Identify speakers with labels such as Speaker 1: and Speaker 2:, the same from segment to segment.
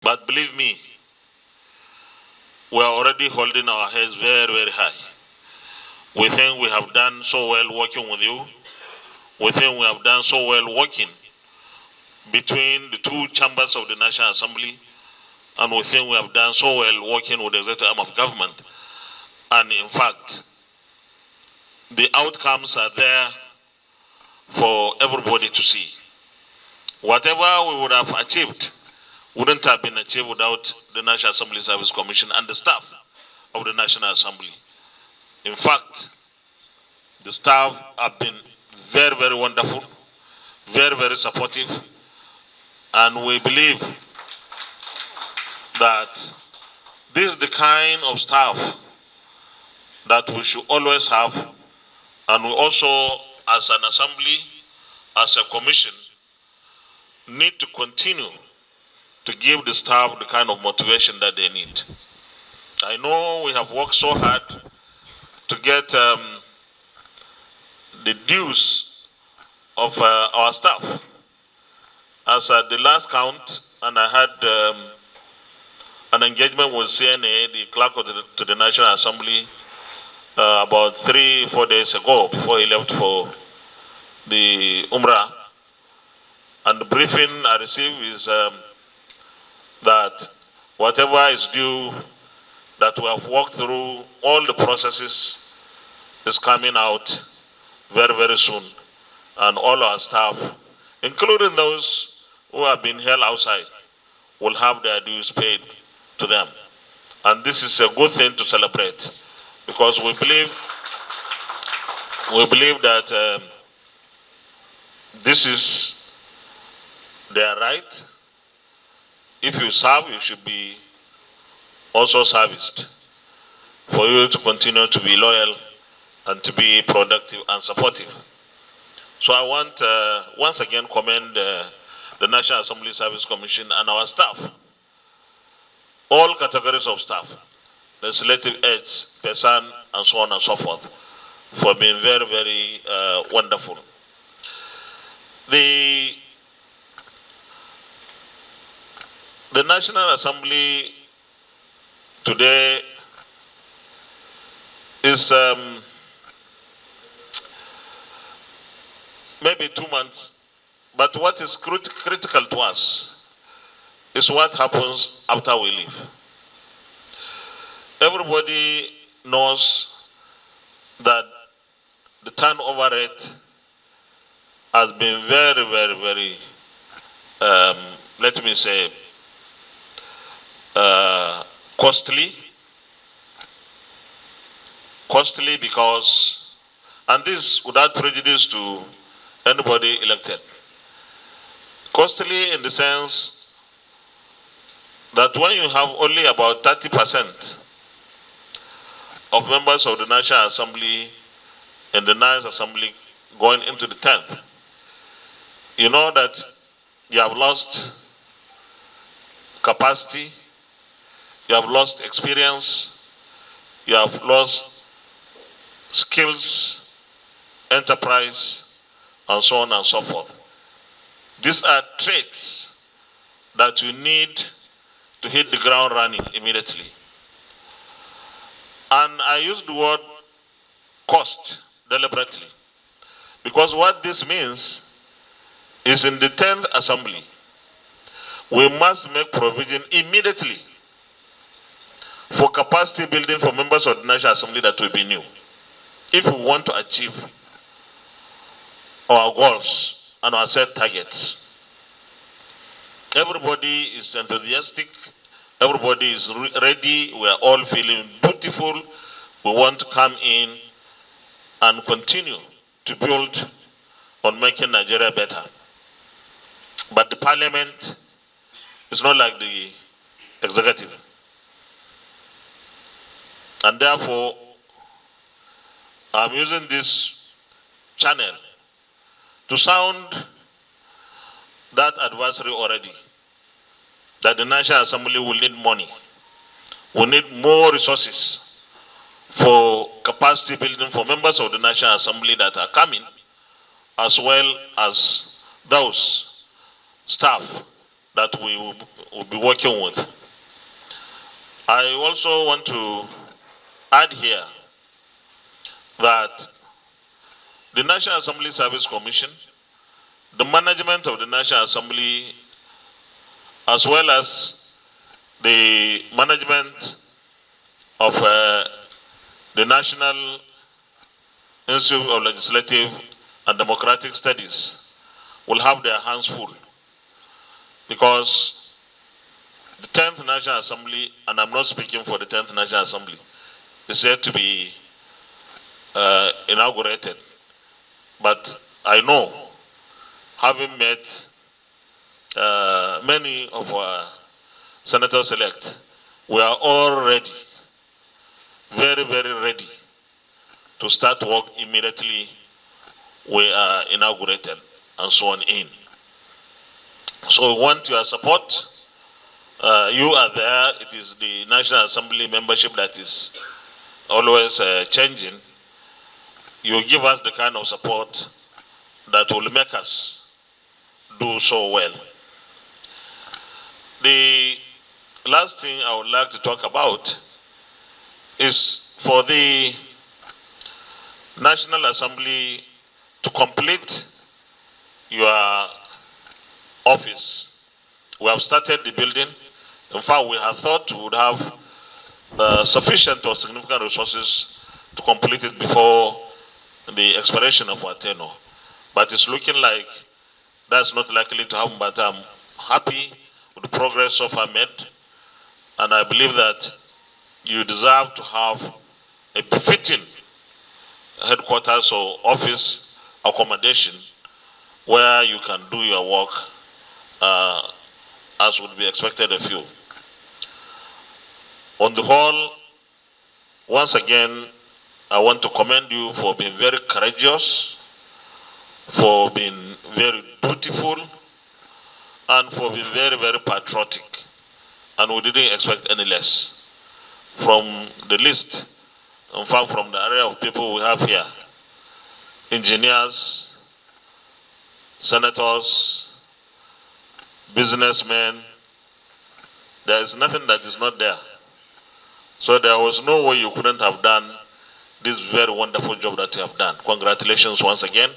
Speaker 1: But believe me, we are already holding our heads very, very high. We think we have done so well working with you. We think we have done so well working between the two chambers of the National Assembly, and we think we have done so well working with the executive arm of government. And in fact, the outcomes are there for everybody to see. Whatever we would have achieved wouldn't have been achieved without the National Assembly Service Commission and the staff of the National Assembly. In fact, the staff have been very, very wonderful, very, very supportive, and we believe that this is the kind of staff that we should always have, and we also, as an assembly, as a commission, need to continue to give the staff the kind of motivation that they need. I know we have worked so hard to get the dues of our staff. As at the last count, and I had an engagement with CNA, the clerk of to the National Assembly, about 3-4 days ago before he left for the Umrah. And the briefing I received is that whatever is due, that we have walked through all the processes, is coming out very, very soon. And all our staff, including those who have been held outside, will have their dues paid to them. And this is a good thing to celebrate, because we believe that this is their right. If you serve, you should be also serviced, for you to continue to be loyal and to be productive and supportive. So I want once again commend the National Assembly Service Commission and our staff, all categories of staff, legislative aides, person, and so on and so forth, for being very, very wonderful. The National Assembly today is maybe 2 months, but what is critical to us is what happens after we leave. Everybody knows that the turnover rate has been very, very, very, let me say, costly because, and this without prejudice to anybody elected, costly in the sense that when you have only about 30% of members of the National Assembly in the 9th Assembly going into the 10th, you know that you have lost capacity, you have lost experience, you have lost skills, enterprise, and so on and so forth. These are traits that you need to hit the ground running immediately. And I use the word cost deliberately, because what this means is in the 10th Assembly, we must make provision immediately for capacity building for members of the National Assembly that will be new, if we want to achieve our goals and our set targets. Everybody is enthusiastic, everybody is ready, we are all feeling beautiful. We want to come in and continue to build on making Nigeria better. But the parliament is not like the executive. And therefore, I'm using this channel to sound that advisory already, that the National Assembly will need money. We need more resources for capacity building for members of the National Assembly that are coming, as well as those staff that we will be working with. I also want to add here that the National Assembly Service Commission, the management of the National Assembly, as well as the management of the National Institute of Legislative and Democratic Studies, will have their hands full, because the 10th National Assembly, and I'm not speaking for the 10th National Assembly, is yet to be inaugurated. But I know, having met many of our senators-elect, we are all ready, very, very ready to start work immediately we are inaugurated and so on in. So we want your support. You are there. It is the National Assembly membership that is always changing. You give us the kind of support that will make us do so well. The last thing I would like to talk about is for the National Assembly to complete your office. We have started the building. In fact, we have thought we would have sufficient or significant resources to complete it before the expiration of our tenure. But it's looking like that's not likely to happen. But I'm happy with the progress so far made. And I believe that you deserve to have a befitting headquarters or office accommodation where you can do your work as would be expected of you. On the whole, once again, I want to commend you for being very courageous, for being very dutiful, and for being very, very patriotic. And we didn't expect any less from the list. In fact, from the area of people we have here, engineers, senators, businessmen, there is nothing that is not there. So there was no way you couldn't have done this very wonderful job that you have done. Congratulations once again.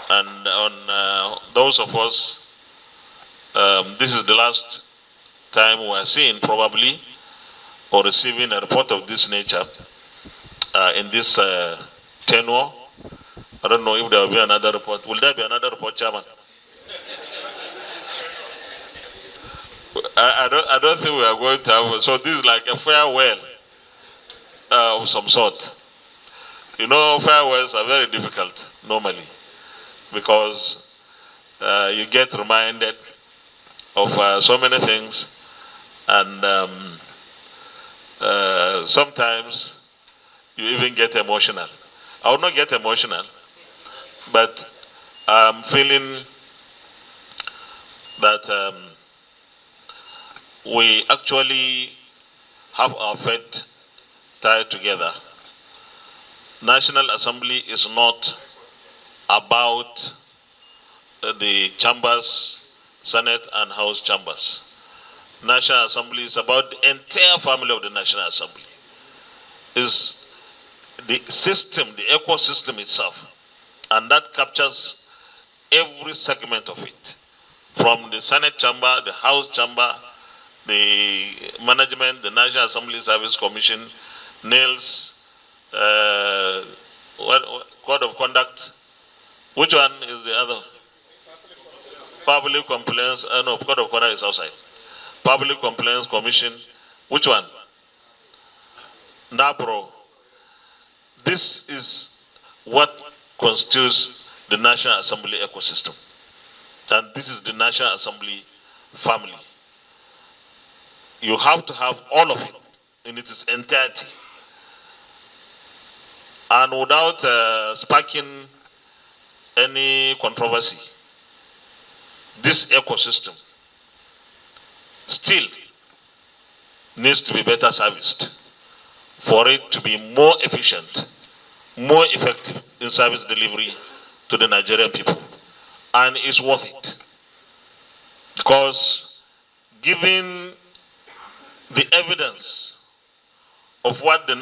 Speaker 1: And on those of us, this is the last time we are seeing probably or receiving a report of this nature in this tenure. I don't know if there will be another report. Will there be another report, Chairman? I don't think we are going to have. So this is like a farewell of some sort. You know, farewells are very difficult normally because you get reminded of so many things, and sometimes you even get emotional. I will not get emotional, but I'm feeling that we actually have our fate tied together. National Assembly is not about the chambers, Senate and House chambers. National Assembly is about the entire family of the National Assembly. It's the system, the ecosystem itself, and that captures every segment of it, from the Senate chamber, the House chamber, the management, the National Assembly Service Commission, NAILS, Code of Conduct. Which one is the other? Public Complaints. No, Code of Conduct is outside. Public Complaints Commission. Which one? NABRO. This is what constitutes the National Assembly ecosystem. And this is the National Assembly family. You have to have all of it in its entirety. And without sparking any controversy, this ecosystem still needs to be better serviced for it to be more efficient, more effective in service delivery to the Nigerian people. and it's worth it. Because given the evidence of what the